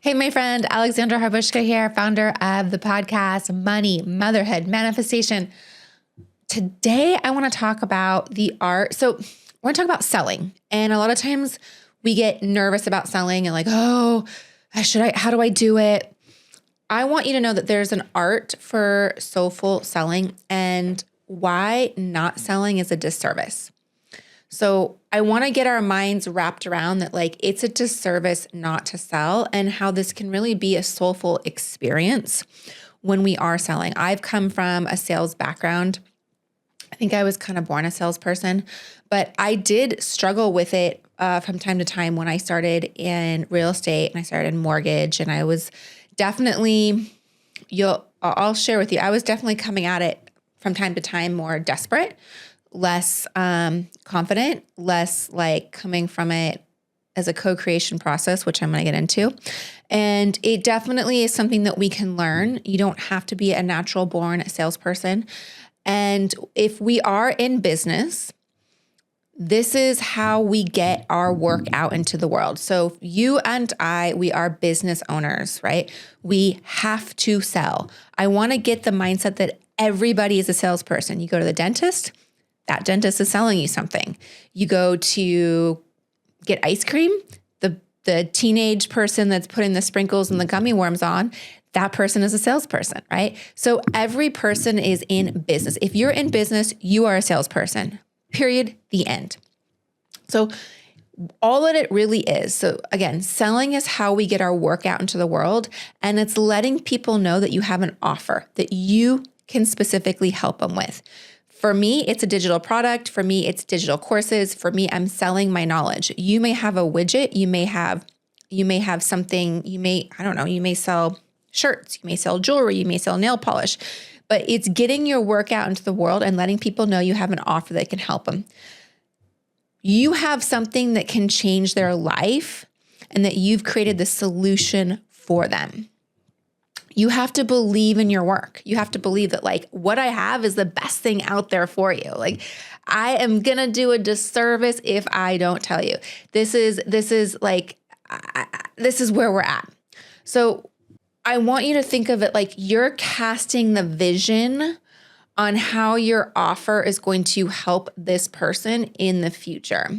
Hey, my friend, Alexandra Harbushka here, founder of the podcast, Money, Motherhood, Manifestation. Today, I want to talk about the art. So we're going to talk about selling. And a lot of times we get nervous about selling and like, oh, how do I do it? I want you to know that there's an art for soulful selling and why not selling is a disservice. So I want to get our minds wrapped around that, like, it's a disservice not to sell and how this can really be a soulful experience when we are selling. I've come from a sales background. I think I was kind of born a salesperson, but I did struggle with it from time to time when I started in real estate and I started in mortgage. And I was definitely, I'll share with you, I was definitely coming at it from time to time more desperate, less confident, less like coming from it as a co-creation process, which I'm going to get into. And it definitely is something that we can learn. You don't have to be a natural born salesperson. And if we are in business, this is how we get our work out into the world. So you and I, we are business owners, right? We have to sell. I want to get the mindset that everybody is a salesperson. You go to the dentist, that dentist is selling you something. You go to get ice cream, the teenage person that's putting the sprinkles and the gummy worms on, that person is a salesperson, right? So every person is in business. If you're in business, you are a salesperson, period, the end. So all that it really is. So again, selling is how we get our work out into the world. And it's letting people know that you have an offer that you can specifically help them with. For me, it's a digital product. For me, it's digital courses. For me, I'm selling my knowledge. You may have a widget. You may have something, you may sell shirts, you may sell jewelry, you may sell nail polish, but it's getting your work out into the world and letting people know you have an offer that can help them. You have something that can change their life and that you've created the solution for them. You have to believe in your work. You have to believe that, like, what I have is the best thing out there for you. Like, I am going to do a disservice if I don't tell you. This is where we're at. So I want you to think of it like you're casting the vision on how your offer is going to help this person in the future.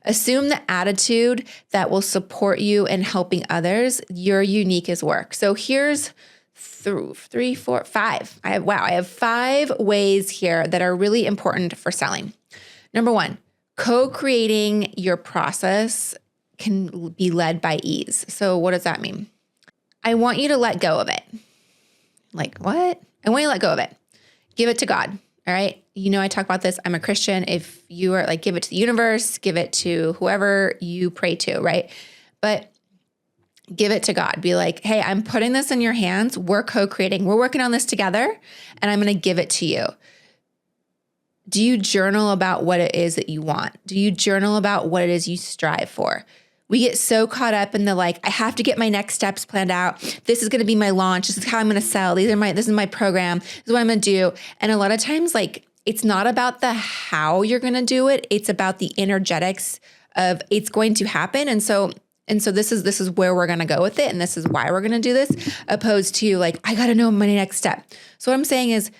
Assume the attitude that will support you in helping others. You're unique as work. So here's 3, 4, 5. I have 5 ways here that are really important for selling. Number 1, co-creating your process can be led by ease. So what does that mean? I want you to let go of it. Like, what? I want you to let go of it. Give it to God. All right. You know, I talk about this. I'm a Christian. If you are like, give it to the universe, give it to whoever you pray to, right? But give it to God. Be like, hey, I'm putting this in your hands. We're co-creating. We're working on this together, and I'm going to give it to you. Do you journal about what it is that you want? Do you journal about what it is you strive for? We get so caught up in the, like, I have to get my next steps planned out. This is going to be my launch. This is how I'm going to sell. This is my program. This is what I'm going to do. And a lot of times, like, it's not about the how you're going to do it. It's about the energetics of it's going to happen. And so this is where we're going to go with it. And this is why we're going to do this, opposed to like, I got to know my next step. So what I'm saying is,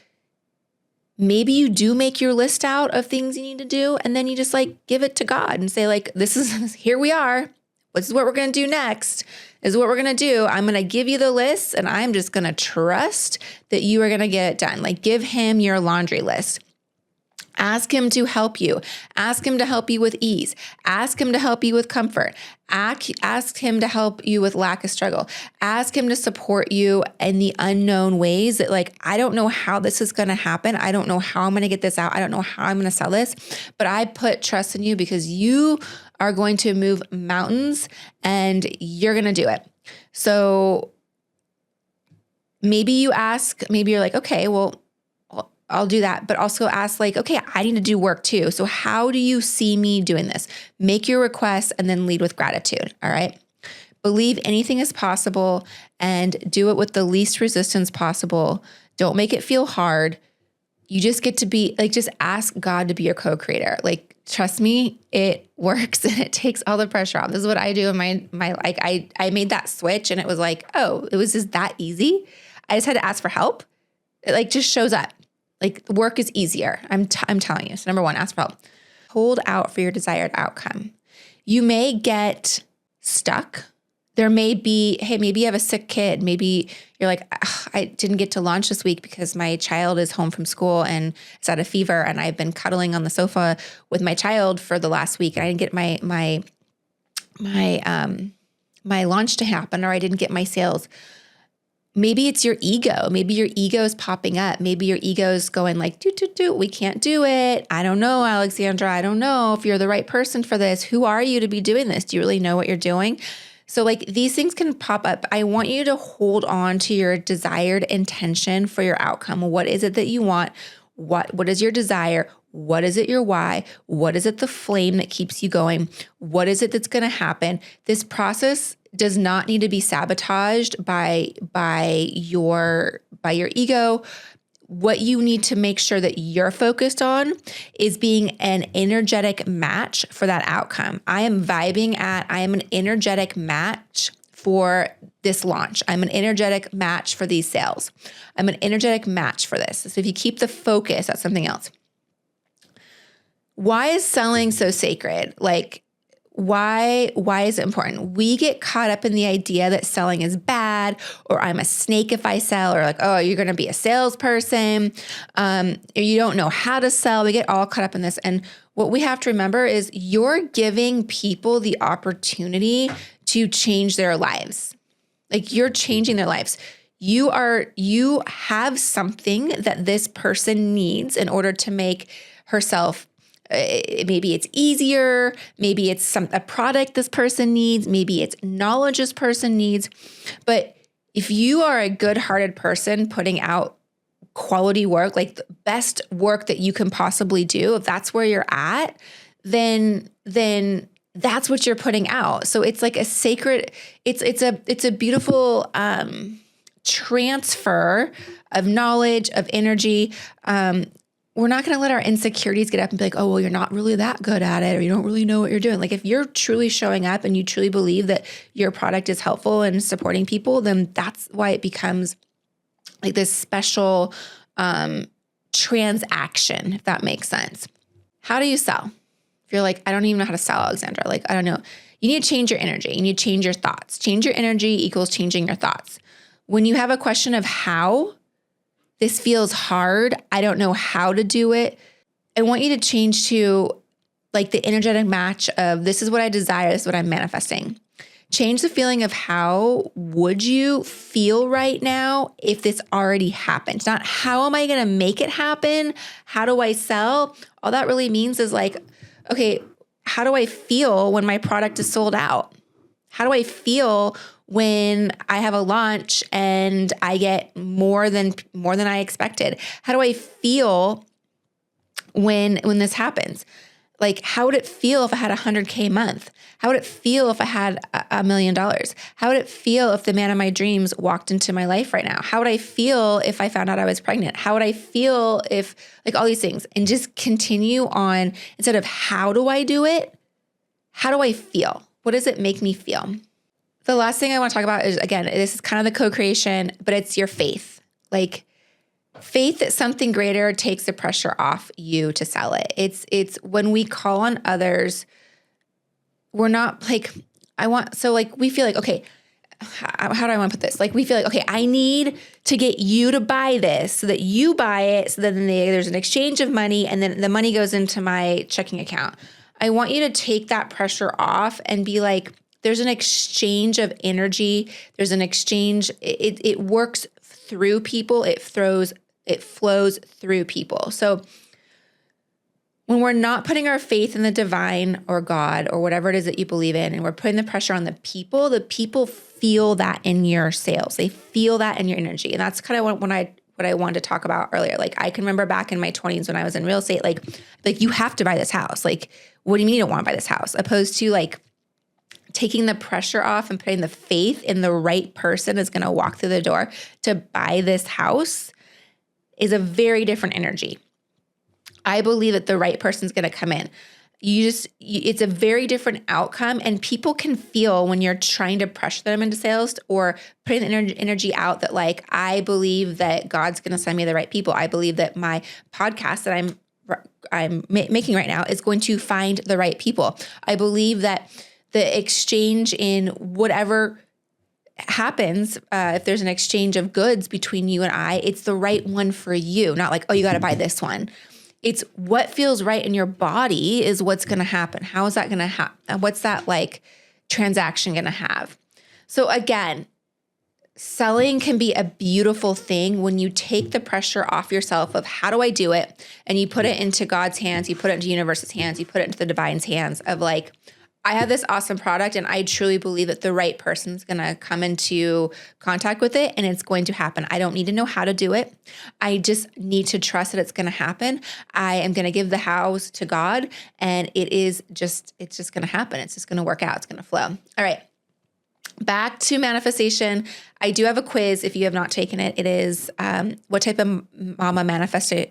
maybe you do make your list out of things you need to do, and then you just like give it to God and say, like, here we are. This is what we're going to do next. This is what we're going to do. I'm going to give you the list, and I'm just going to trust that you are going to get it done. Like, give him your laundry list. Ask him to help you. Ask him to help you with ease. Ask him to help you with comfort. Ask him to help you with lack of struggle. Ask him to support you in the unknown ways that, like, I don't know how this is going to happen. I don't know how I'm going to get this out. I don't know how I'm going to sell this, but I put trust in you because you are going to move mountains and you're going to do it. So maybe you're like, okay, well, I'll do that. But also ask, like, okay, I need to do work too. So how do you see me doing this? Make your requests and then lead with gratitude. All right. Believe anything is possible and do it with the least resistance possible. Don't make it feel hard. You just get to be like, just ask God to be your co-creator. Like, trust me, it works and it takes all the pressure off. This is what I do in my like, I made that switch and it was like, oh, it was just that easy. I just had to ask for help. It like just shows up. Like work is easier. I'm telling you. So number one, ask for help. Hold out for your desired outcome. You may get stuck. There may be, hey, maybe you have a sick kid. Maybe you're like, I didn't get to launch this week because my child is home from school and it's at a fever, and I've been cuddling on the sofa with my child for the last week, and I didn't get my launch to happen, or I didn't get my sales. Maybe it's your ego. Maybe your ego is popping up. Maybe your ego is going like, we can't do it. I don't know, Alexandra. I don't know if you're the right person for this. Who are you to be doing this? Do you really know what you're doing? So like these things can pop up. I want you to hold on to your desired intention for your outcome. What is it that you want? What is your desire? What is it your why? What is it the flame that keeps you going? What is it that's going to happen? This process does not need to be sabotaged by your ego. What you need to make sure that you're focused on is being an energetic match for that outcome. I am an energetic match for this launch. I'm an energetic match for these sales. I'm an energetic match for this. So if you keep the focus, that's something else. Why is selling so sacred? Like, why is it important? We get caught up in the idea that selling is bad, or I'm a snake if I sell, or like, oh, you're going to be a salesperson. Or you don't know how to sell. We get all caught up in this. And what we have to remember is you're giving people the opportunity to change their lives. Like you're changing their lives. You have something that this person needs in order to make herself. Maybe it's easier. Maybe it's a product this person needs. Maybe it's knowledge this person needs. But if you are a good-hearted person putting out quality work, like the best work that you can possibly do, if that's where you're at, then that's what you're putting out. So it's like a sacred. It's a beautiful transfer of knowledge, of energy. We're not going to let our insecurities get up and be like, oh, well, you're not really that good at it, or you don't really know what you're doing. Like if you're truly showing up and you truly believe that your product is helpful and supporting people, then that's why it becomes like this special transaction, if that makes sense. How do you sell? If you're like, I don't even know how to sell, Alexandra, like, I don't know. You need to change your energy. You need to change your thoughts. Change your energy equals changing your thoughts. When you have a question of how, this feels hard, I don't know how to do it, I want you to change to like the energetic match of this is what I desire, this is what I'm manifesting. Change the feeling of how would you feel right now if this already happened. Not how am I going to make it happen? How do I sell? All that really means is like, okay, how do I feel when my product is sold out? How do I feel when I have a launch and I get more than I expected? How do I feel when this happens? Like, how would it feel if I had $100K a month? How would it feel if I had $1 million? How would it feel if the man of my dreams walked into my life right now? How would I feel if I found out I was pregnant? How would I feel if, like, all these things, and just continue on instead of how do I do it? How do I feel? What does it make me feel? The last thing I want to talk about is, again, this is kind of the co-creation, but it's your faith. Like faith that something greater takes the pressure off you to sell it. It's when we call on others, we're not like, we feel like, okay, how do I want to put this? Like we feel like, okay, I need to get you to buy this so that you buy it. So then there's an exchange of money and then the money goes into my checking account. I want you to take that pressure off and be like, there's an exchange of energy. There's an exchange. It works through people. It flows through people. So when we're not putting our faith in the divine or God or whatever it is that you believe in, and we're putting the pressure on the people feel that in your sales. They feel that in your energy. And that's kind of what I wanted to talk about earlier. Like I can remember back in my 20s when I was in real estate, like you have to buy this house. Like, what do you mean you don't want to buy this house? Opposed to like taking the pressure off and putting the faith in the right person is going to walk through the door to buy this house is a very different energy. I believe that the right person's going to come in. it's a very different outcome, and people can feel when you're trying to pressure them into sales or putting the energy out that like, I believe that God's going to send me the right people. I believe that my podcast that I'm making right now is going to find the right people. I believe that the exchange in whatever happens, if there's an exchange of goods between you and I, it's the right one for you. Not like, oh, you got to buy this one. It's what feels right in your body is what's going to happen. How is that going to happen? What's that like transaction going to have? So again, selling can be a beautiful thing when you take the pressure off yourself of how do I do it? And you put it into God's hands, you put it into universe's hands, you put it into the divine's hands of like, I have this awesome product and I truly believe that the right person's going to come into contact with it and it's going to happen. I don't need to know how to do it. I just need to trust that it's going to happen. I am going to give the hows to God and it's just going to happen. It's just going to work out. It's going to flow. All right. Back to manifestation. I do have a quiz if you have not taken it. It is what type of mama manifester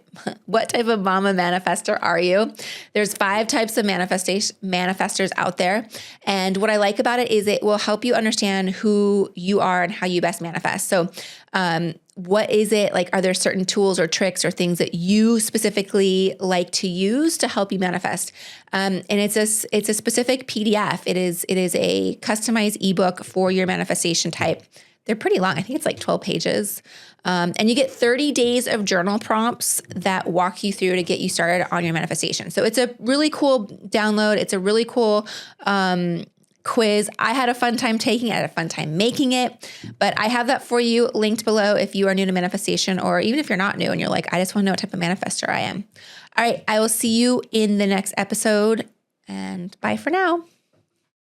are you? There's 5 types of manifestors out there. And what I like about it is it will help you understand who you are and how you best manifest. So what is it like? Are there certain tools or tricks or things that you specifically like to use to help you manifest? And it's a specific PDF. It is a customized ebook for your manifestation type. They're pretty long. I think it's like 12 pages. And you get 30 days of journal prompts that walk you through to get you started on your manifestation. So it's a really cool download. It's a really cool quiz. I had a fun time taking it. I had a fun time making it, but I have that for you linked below if you are new to manifestation, or even if you're not new and you're like, I just want to know what type of manifestor I am. All right. I will see you in the next episode, and bye for now.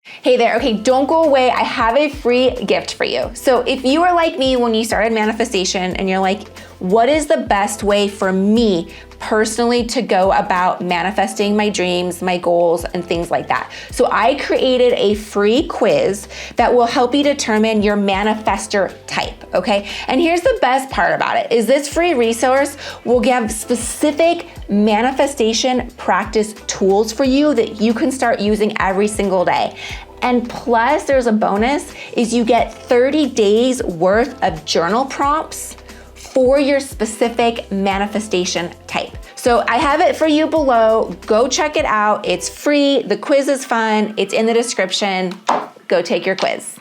Hey there. Okay, don't go away. I have a free gift for you. So if you are like me when you started manifestation and you're like, what is the best way for me personally to go about manifesting my dreams, my goals, and things like that? So I created a free quiz that will help you determine your manifestor type, okay? And here's the best part about it is this free resource will give specific manifestation practice tools for you that you can start using every single day. And plus there's a bonus is you get 30 days worth of journal prompts for your specific manifestation type. So I have it for you below. Go check it out. It's free. The quiz is fun. It's in the description. Go take your quiz.